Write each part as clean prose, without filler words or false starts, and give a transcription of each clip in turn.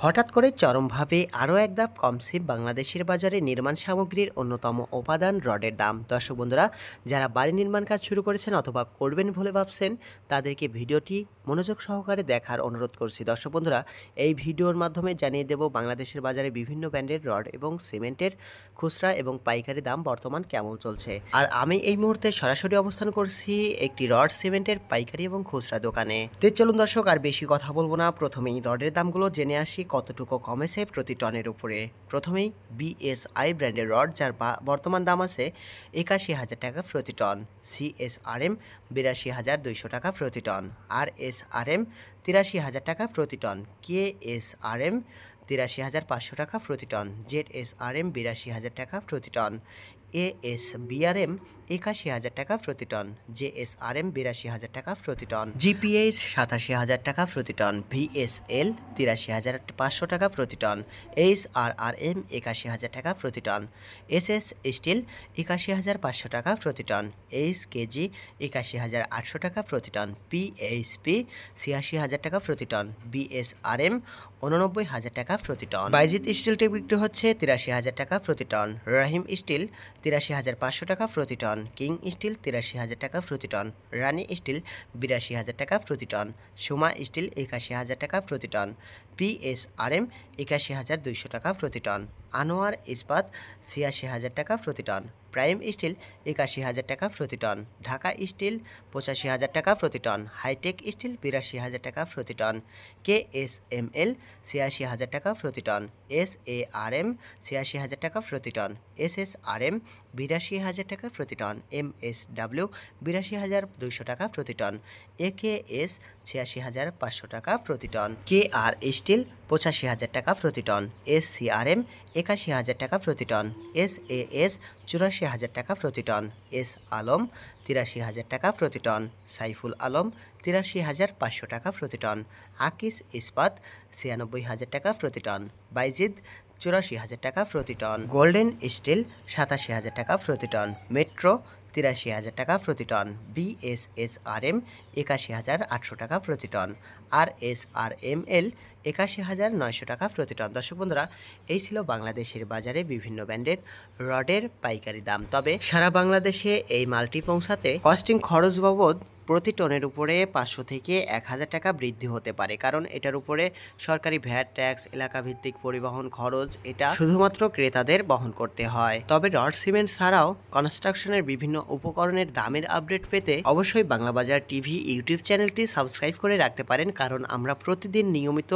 হঠাৎ করে চরমভাবে আরও এক ধাপ কমছে বাংলাদেশের বাজারে নির্মাণ সামগ্রীর অন্যতম উপাদান রডের দাম। দর্শক বন্ধুরা, যারা বাড়ি নির্মাণ কাজ শুরু করেছেন অথবা করবেন বলে ভাবছেন, তাদেরকে ভিডিওটি মনোযোগ সহকারে দেখার অনুরোধ করছি। দর্শক বন্ধুরা, এই ভিডিওর মাধ্যমে জানিয়ে দেব বাংলাদেশের বাজারে বিভিন্ন ব্র্যান্ডের রড এবং সিমেন্টের খুচরা এবং পাইকারি দাম বর্তমান কেমন চলছে। আর আমি এই মুহূর্তে সরাসরি অবস্থান করছি একটি রড সিমেন্টের পাইকারি এবং খুচরা দোকানে। চলুন দর্শক, আর বেশি কথা বলবো না, প্রথমেই রডের দামগুলো জেনে আসি কতটুকু কমেছে প্রতি টনের উপরে। প্রথমেই বিএসআই ব্র্যান্ডের রড, যার বর্তমান দাম আছে ৮১,০০০ টাকা প্রতি টন। সিএসআরএম ৮২,২০০ টাকা প্রতি টন। আরএসআরএম ৮৩,০০০ টাকা প্রতি টন। কেএসআরএম ৮৩,৫০০ টাকা প্রতি টন। জেডএসআরএম ৮২,০০০ টাকা প্রতি টন। এএসবিআরএম ৮১,০০০ টাকা প্রতি টন। জেএসআরএম ৮২,০০০ টাকা প্রতি টন। জিপিএইচ ৮৭,০০০ টাকা প্রতি টন। ভিএসএল ৮৩,৫০০ টাকা প্রতি টন। এইচআরআরএম ৮১,০০০ টাকা প্রতি টন। এসএস স্টিল ৮১,৫০০ টাকা প্রতি টন। এইচকেজি ৮১,৮০০ টাকা প্রতি টন। পিএইচপি ৮৬,০০০ টাকা প্রতি টন। বিএসআরএম ৮৯,০০০ টাকা প্রতি টন। বাইজিৎ স্টিলটি বিক্রি হচ্ছে ৮৩,০০০ টাকা প্রতি টন। রাহিম স্টিল ৮৩,৫০০ টাকা প্রতি টন। কিং স্টিল ৮৩,০০০ টাকা প্রতি টন। রানী স্টিল ৮২,০০০ টাকা প্রতি টন। সোমা স্টিল ৮১,০০০ টাকা প্রতি টন। পিএসআরএম ৮১,২০০ টাকা প্রতি টন। আনোয়ার ইস্পাত ৮৬,০০০ টাকা প্রতি টন। প্রাইম স্টিল ৮১,০০০ টাকা প্রতি টন। ঢাকা স্টিল ৮৫,০০০ টাকা প্রতি টন। হাইটেক স্টিল ৮২,০০০ টাকা প্রতি টন। কেএসএমএল ৮৬,০০০ টাকা প্রতি টন। এসএআরএম ৮৬,০০০ টাকা প্রতি টন। এসএসআরএম ৮২,০০০ টাকা প্রতি টন। এমএসডব্লিউ ৮২,২০০ টাকা প্রতি টন। একেএস ৮৬,৫০০ টাকা প্রতি টন। কেআর স্টিল ৮৫,০০০ টাকা প্রতি টন। এসসিআরএম ৮১,০০০ টাকা প্রতি টন। এসএএস ৮৪,০০০ টাকা প্রতি টন। এস আলম ৮৩,০০০ টাকা প্রতি টন। সাইফুল আলম ৮৩,৫০০ টাকা প্রতি টন। আকিস ইস্পাত ৯৬,০০০ টাকা প্রতি টন। বাইজিদ ৮৪,০০০ টাকা প্রতি টন। গোল্ডেন স্টিল ৮৭,০০০ টাকা প্রতি টন। মেট্রো ৮৩,০০০ টাকা প্রতি টন। বিএসএসআরএম ৮১,৮০০ টাকা প্রতি টন। আরএসআরএমএল ৮১,৯০০ টাকা প্রতি টন। দর্শক বন্ধুরা, এই ছিল বাংলাদেশের বাজারে বিভিন্ন ব্র্যান্ডের রডের পাইকারি দাম। তবে সারা বাংলাদেশে এই মালটি পৌঁছাতে কস্টিং খরচ বাবদ প্রতি টনের উপরে ৫০০ থেকে ১,০০০ টাকা বৃদ্ধি হতে পারে, কারণ এটার উপরে সরকারি ভ্যাট ট্যাক্স, এলাকাভিত্তিক পরিবহন খরচ, এটা শুধুমাত্র ক্রেতাদের বহন করতে হয়। তবে রড সিমেন্ট ছাড়াও কনস্ট্রাকশনের বিভিন্ন উপকরণের দামের আপডেট পেতে অবশ্যই বাংলা বাজার টিভি ইউটিউব চ্যানেলটি সাবস্ক্রাইব করে রাখতে পারেন, কারণ আমরা প্রতিদিন নিয়মিত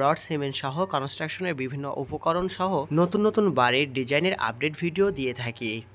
রড সিমেন্ট সহ কনস্ট্রাকশনের বিভিন্ন উপকরণ সহ নতুন নতুন বাড়ির ডিজাইনের আপডেট ভিডিও দিয়ে থাকি।